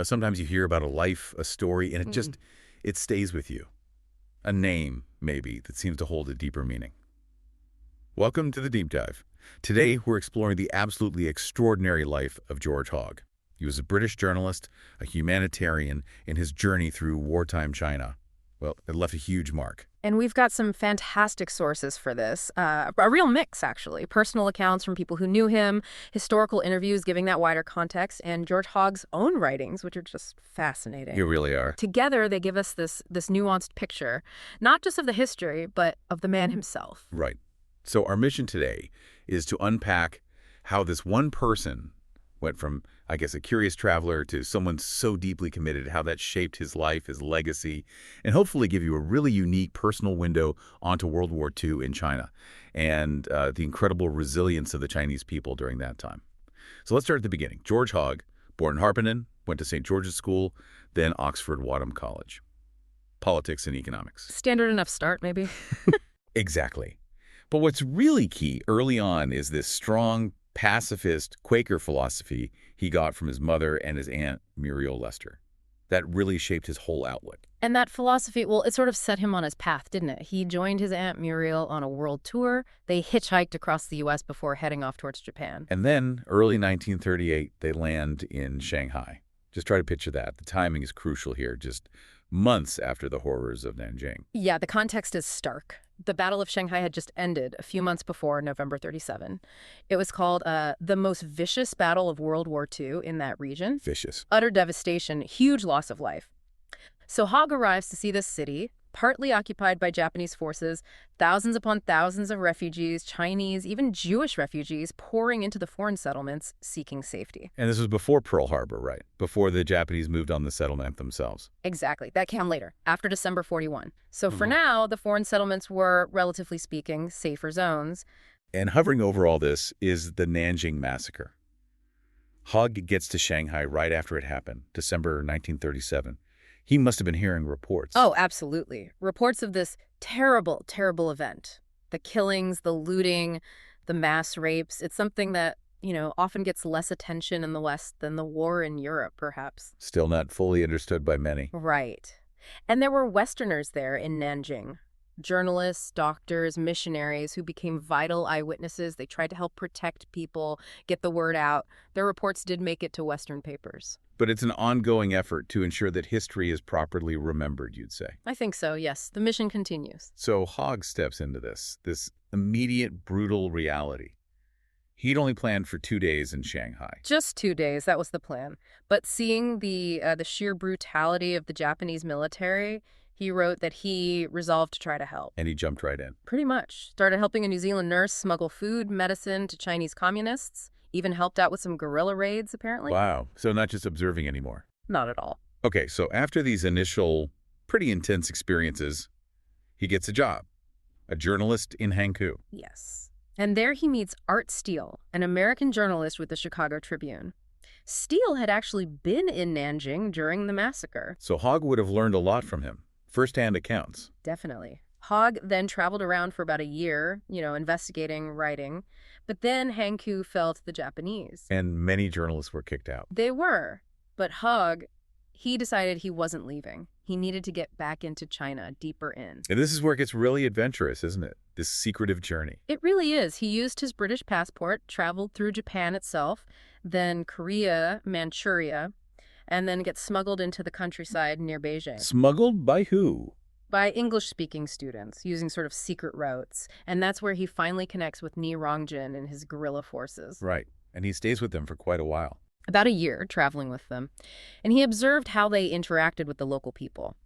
Sometimes you hear about a life, a story, and it stays with you. A name, maybe, that seems to hold a deeper meaning. Welcome to the Deep Dive. Today, we're exploring the absolutely extraordinary life of George Hogg. He was a British journalist, a humanitarian, in his journey through wartime China. Well, it left a huge mark. And we've got some fantastic sources for this. A real mix, actually. Personal accounts from people who knew him, historical interviews giving that wider context, and George Hogg's own writings, which are just fascinating. You really are. Together, they give us this nuanced picture, not just of the history, but of the man himself. Right. So our mission today is to unpack how this one person went from, I guess, a curious traveler to someone so deeply committed, how that shaped his life, his legacy, and hopefully give you a really unique personal window onto World War II in China and the incredible resilience of the Chinese people during that time. So let's start at the beginning. George Hogg, born in Harpenden, went to St. George's School, then Oxford Wadham College. Politics and economics. Standard enough start, maybe? Exactly. But what's really key early on is this strong, pacifist Quaker philosophy he got from his mother and his aunt, Muriel Lester. That really shaped his whole outlook. And that philosophy, well, it sort of set him on his path, didn't it? He joined his Aunt Muriel on a world tour. They hitchhiked across the U.S. before heading off towards Japan. And then, early 1938, they land in Shanghai. Just try to picture that. The timing is crucial here, just months after the horrors of Nanjing. Yeah, the context is stark. The Battle of Shanghai had just ended a few months before November 37. It was called the most vicious battle of World War II in that region. Vicious. Utter devastation, huge loss of life. So Hogg arrives to see this city, partly occupied by Japanese forces, thousands upon thousands of refugees, Chinese, even Jewish refugees, pouring into the foreign settlements seeking safety. And this was before Pearl Harbor, right? Before the Japanese moved on the settlement themselves. Exactly. That came later, after December 41. So for now, the foreign settlements were, relatively speaking, safer zones. And hovering over all this is the Nanjing Massacre. Hogg gets to Shanghai right after it happened, December 1937. He must have been hearing reports. Oh, absolutely. Reports of this terrible, terrible event. The killings, the looting, the mass rapes. It's something that, often gets less attention in the West than the war in Europe, perhaps. Still not fully understood by many. Right. And there were Westerners there in Nanjing. Journalists, doctors, missionaries who became vital eyewitnesses. They tried to help protect people, get the word out. Their reports did make it to Western papers. But it's an ongoing effort to ensure that history is properly remembered, you'd say. I think so, yes. The mission continues. So Hogg steps into this immediate, brutal reality. He'd only planned for 2 days in Shanghai. Just 2 days, that was the plan. But seeing the sheer brutality of the Japanese military, he wrote that he resolved to try to help. And he jumped right in. Pretty much. Started helping a New Zealand nurse smuggle food, medicine to Chinese communists. Even helped out with some guerrilla raids, apparently. Wow. So not just observing anymore. Not at all. Okay, so after these initial, pretty intense experiences, he gets a job. A journalist in Hankou. Yes. And there he meets Art Steele, an American journalist with the Chicago Tribune. Steele had actually been in Nanjing during the massacre. So Hogg would have learned a lot from him. First-hand accounts. Definitely. Hogg then traveled around for about a year, investigating, writing. But then Hankou fell to the Japanese. And many journalists were kicked out. They were. But Hogg, he decided he wasn't leaving. He needed to get back into China, deeper in. And this is where it gets really adventurous, isn't it? This secretive journey. It really is. He used his British passport, traveled through Japan itself, then Korea, Manchuria, and then gets smuggled into the countryside near Beijing. Smuggled by who? By English-speaking students, using sort of secret routes. And that's where he finally connects with Ni Rongjin and his guerrilla forces. Right. And he stays with them for quite a while. About a year, traveling with them. And he observed how they interacted with the local people.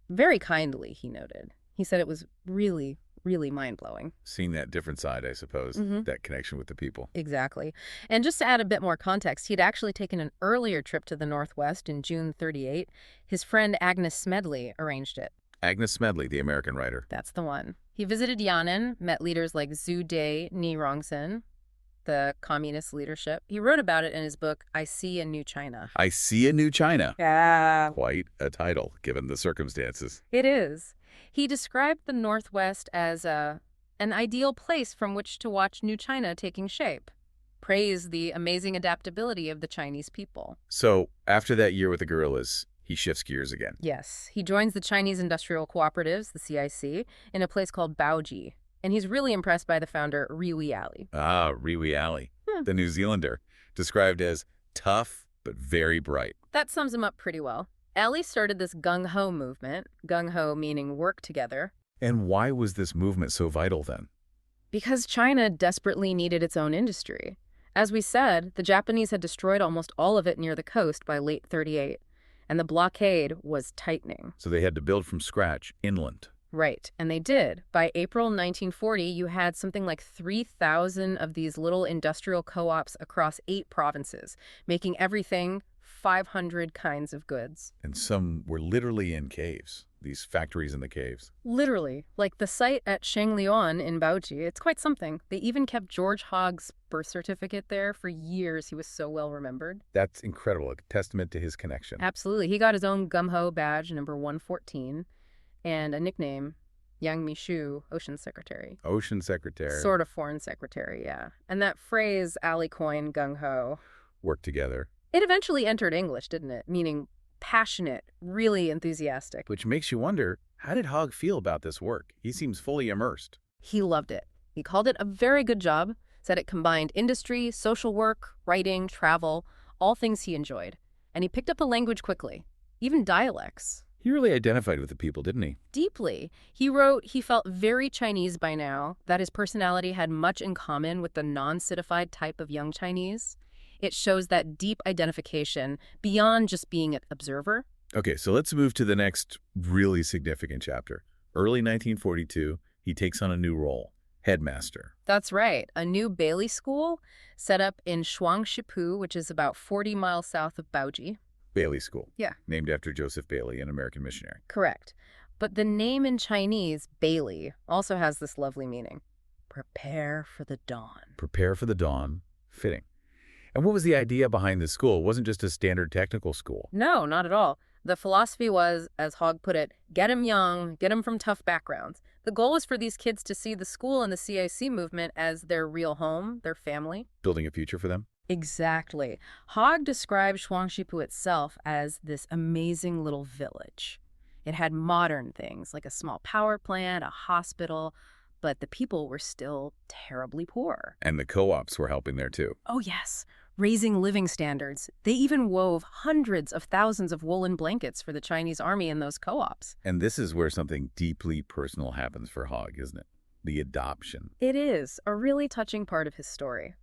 Very kindly, he noted. He said it was really, really mind-blowing. Seeing that different side, I suppose, that connection with the people. Exactly. And just to add a bit more context, he'd actually taken an earlier trip to the Northwest in June 38. His friend Agnes Smedley arranged it. Agnes Smedley, the American writer. That's the one. He visited Yan'an, met leaders like Zhu De, Ni Rongzhen, the communist leadership. He wrote about it in his book, I See a New China. I See a New China. Yeah. Quite a title, given the circumstances. It is. He described the Northwest as an ideal place from which to watch New China taking shape. praised the amazing adaptability of the Chinese people. So after that year with the guerrillas, he shifts gears again. Yes, he joins the Chinese Industrial Cooperatives, the CIC, in a place called Baoji, and he's really impressed by the founder, Bailie. Ah, Bailie, the New Zealander, described as tough but very bright. That sums him up pretty well. Ali started this gung-ho movement, gung-ho meaning work together, And why was this movement so vital then? because China desperately needed its own industry. As we said, the Japanese had destroyed almost all of it near the coast by late 38, and the blockade was tightening. So they had to build from scratch inland. Right, and they did. By April 1940, you had something like 3,000 of these little industrial co-ops across 8 provinces, making everything 500 kinds of goods. And some were literally in caves, these factories in the caves. Literally, like the site at Shangliuan in Baoji, it's quite something. They even kept George Hogg's birth certificate there for years. He was so well remembered. That's incredible, a testament to his connection. Absolutely. He got his own gum-ho badge, number 114, and a nickname, Yang Mi-shu, Ocean Secretary. Ocean Secretary. Sort of foreign secretary, yeah. And that phrase, Ali coin, gung-ho, Work together. it eventually entered English, didn't it? Meaning passionate, really enthusiastic. Which makes you wonder, how did Hogg feel about this work? He seems fully immersed. He loved it. He called it a very good job, said it combined industry, social work, writing, travel, all things he enjoyed. And he picked up the language quickly, even dialects. He really identified with the people, didn't he? Deeply. He wrote he felt very Chinese by now, that his personality had much in common with the non-citified type of young Chinese. It shows that deep identification beyond just being an observer. Okay, so let's move to the next really significant chapter. Early 1942, he takes on a new role, headmaster. That's right. A new Bailie School set up in Shuangshipu, which is about 40 miles south of Baoji. Bailie School. Yeah. Named after Joseph Bailie, an American missionary. Correct. But the name in Chinese, Bailie, also has this lovely meaning. Prepare for the dawn. Prepare for the dawn. Fitting. And what was the idea behind this school? It wasn't just a standard technical school. No, not at all. The philosophy was, as Hogg put it, get 'em young, get 'em from tough backgrounds. The goal was for these kids to see the school and the CIC movement as their real home, their family. Building a future for them? Exactly. Hogg described Shuangshipu itself as this amazing little village. It had modern things like a small power plant, a hospital, but the people were still terribly poor. And the co-ops were helping there too. Oh, yes. Raising living standards. They even wove hundreds of thousands of woolen blankets for the Chinese army in those co-ops. And this is where something deeply personal happens for Hogg, isn't it? The adoption. It is a really touching part of his story.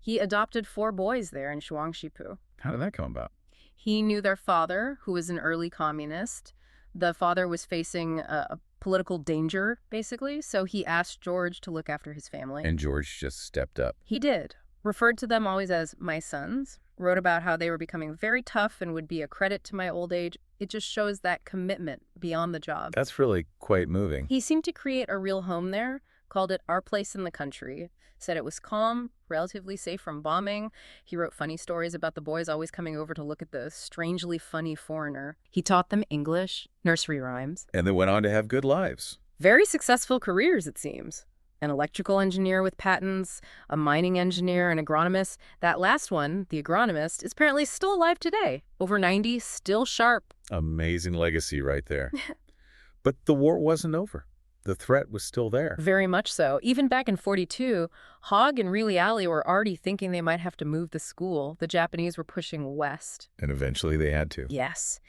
He adopted 4 boys there in Shuangshipu. How did that come about? He knew their father, who was an early communist. The father was facing a political danger, basically, so he asked George to look after his family. And George just stepped up. He did. Referred to them always as my sons. Wrote about how they were becoming very tough and would be a credit to my old age. It just shows that commitment beyond the job. That's really quite moving. He seemed to create a real home there, called it our place in the country, said it was calm, relatively safe from bombing. He wrote funny stories about the boys always coming over to look at the strangely funny foreigner. He taught them English, nursery rhymes. And they went on to have good lives. Very successful careers, it seems. An electrical engineer with patents, a mining engineer, an agronomist. That last one, the agronomist, is apparently still alive today. Over 90, still sharp. Amazing legacy right there. But the war wasn't over. The threat was still there. Very much so. Even back in 42, Hogg and Bailie were already thinking they might have to move the school. The Japanese were pushing west. And eventually they had to. Yes.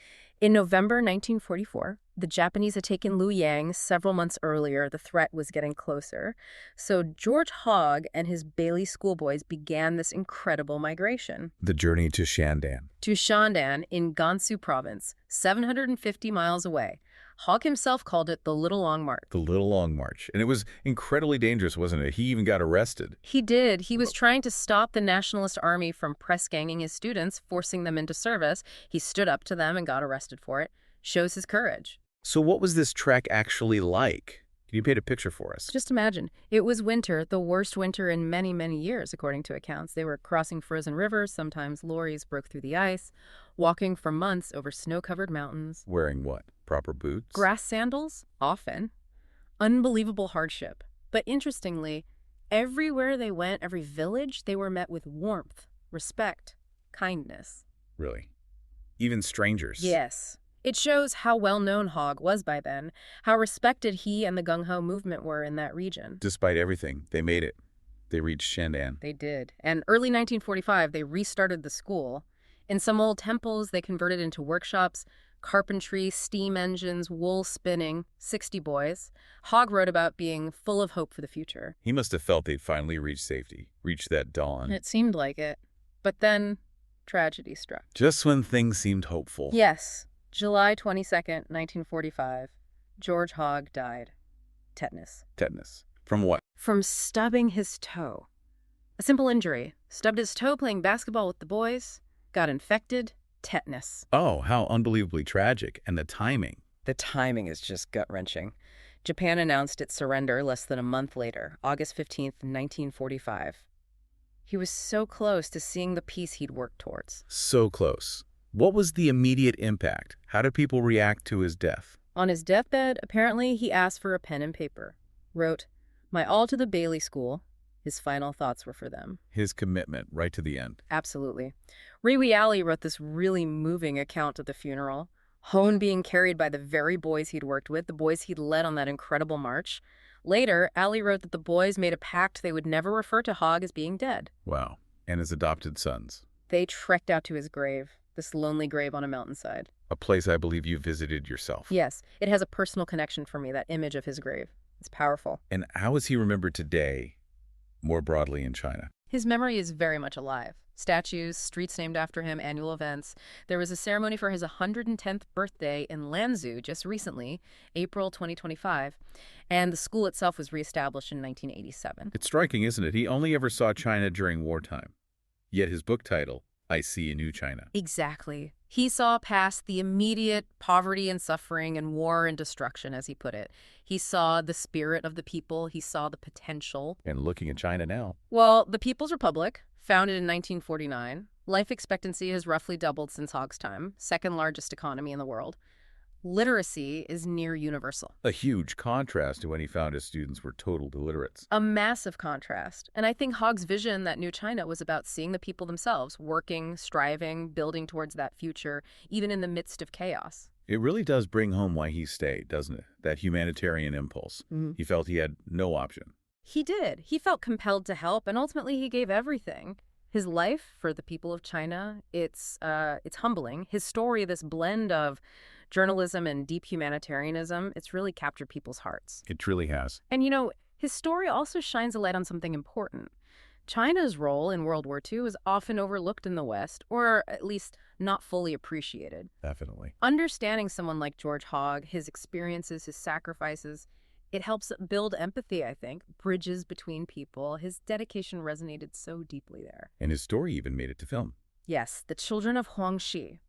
In November 1944, the Japanese had taken Luoyang several months earlier. The threat was getting closer. So George Hogg and his Bailie schoolboys began this incredible migration. The journey to Shandan. To Shandan in Gansu province, 750 miles away. Hogg himself called it the Little Long March. The Little Long March. And it was incredibly dangerous, wasn't it? He even got arrested. He did. He was trying to stop the Nationalist Army from press-ganging his students, forcing them into service. He stood up to them and got arrested for it. Shows his courage. So what was this trek actually like? Can you paint a picture for us? Just imagine. It was winter, the worst winter in many, many years, according to accounts. They were crossing frozen rivers. Sometimes lorries broke through the ice. Walking for months over snow-covered mountains. Wearing what? Proper boots? Grass sandals? Often. Unbelievable hardship. But interestingly, Everywhere they went, every village, they were met with warmth, respect, kindness. Really? Even strangers? Yes. It shows how well-known Hogg was by then, how respected he and the gung-ho movement were in that region. Despite everything, they made it. They reached Shandan. They did. And early 1945, they restarted the school. In some old temples, they converted into workshops, carpentry, steam engines, wool spinning, 60 boys. Hogg wrote about being full of hope for the future. He must have felt they'd finally reached safety, reached that dawn. It seemed like it. But then, tragedy struck. Just when things seemed hopeful. Yes. July 22nd, 1945. George Hogg died. Tetanus. Tetanus. From what? From stubbing his toe. A simple injury. Stubbed his toe playing basketball with the boys. Got infected. Tetanus. Oh, how unbelievably tragic. And the timing. The timing is just gut-wrenching. Japan announced its surrender less than a month later, August 15th, 1945. He was so close to seeing the peace he'd worked towards. So close. What was the immediate impact? How did people react to his death? On his deathbed, apparently he asked for a pen and paper. Wrote, "My all to the Bailie School." His final thoughts were for them. His commitment right to the end. Absolutely. Riwi Ali wrote this really moving account of the funeral. Hone being carried by the very boys he'd worked with, the boys he'd led on that incredible march. Later, Ali wrote that the boys made a pact they would never refer to Hogg as being dead. Wow. And his adopted sons. They trekked out to his grave, this lonely grave on a mountainside. A place I believe you visited yourself. Yes, it has a personal connection for me, that image of his grave. It's powerful. And how is he remembered today, more broadly in China? His memory is very much alive. Statues, streets named after him, annual events. There was a ceremony for his 110th birthday in Lanzhou just recently, April 2025, and the school itself was reestablished in 1987. It's striking, isn't it? He only ever saw China during wartime. Yet his book title, I See a New China. Exactly. He saw past the immediate poverty and suffering and war and destruction, as he put it. He saw the spirit of the people. He saw the potential. And looking at China now. Well, the People's Republic, founded in 1949. Life expectancy has roughly doubled since Hogg's time, second largest economy in the world. Literacy is near universal. A huge contrast to when he found his students were total illiterates. A massive contrast. And I think Hogg's vision, that new China, was about seeing the people themselves, working, striving, building towards that future, even in the midst of chaos. It really does bring home why he stayed, doesn't it? That humanitarian impulse. He felt he had no option. He did. He felt compelled to help, and ultimately he gave everything. His life for the people of China, it's humbling. His story, this blend of journalism and deep humanitarianism, it's really captured people's hearts. It truly has. And you know, his story also shines a light on something important. China's role in World War II is often overlooked in the West, or at least not fully appreciated. Definitely. Understanding someone like George Hogg, his experiences, his sacrifices, it helps build empathy, I think, bridges between people. His dedication resonated so deeply there. And his story even made it to film. Yes, The Children of Huangxi.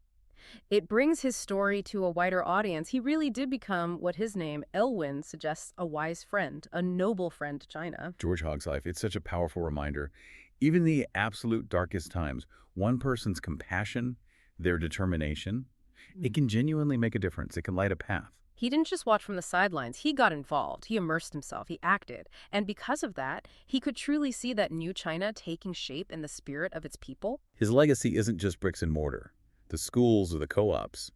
It brings his story to a wider audience. He really did become what his name, Elwin, suggests, a wise friend, a noble friend to China. George Hogg's life, it's such a powerful reminder. Even in the absolute darkest times, one person's compassion, their determination, it can genuinely make a difference. It can light a path. He didn't just watch from the sidelines. He got involved. He immersed himself. He acted. And because of that, he could truly see that new China taking shape in the spirit of its people. His legacy isn't just bricks and mortar, the schools or the co-ops.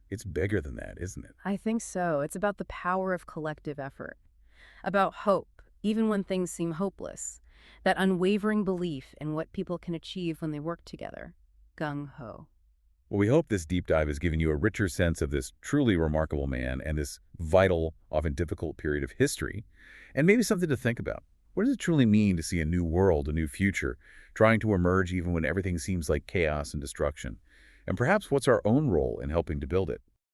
It's bigger than that, isn't it? I think so. It's about the power of collective effort, about hope, even when things seem hopeless, that unwavering belief in what people can achieve when they work together. Gung-ho. Well, we hope this deep dive has given you a richer sense of this truly remarkable man and this vital, often difficult period of history, and maybe something to think about. What does it truly mean to see a new world, a new future, trying to emerge even when everything seems like chaos and destruction? And perhaps what's our own role in helping to build it?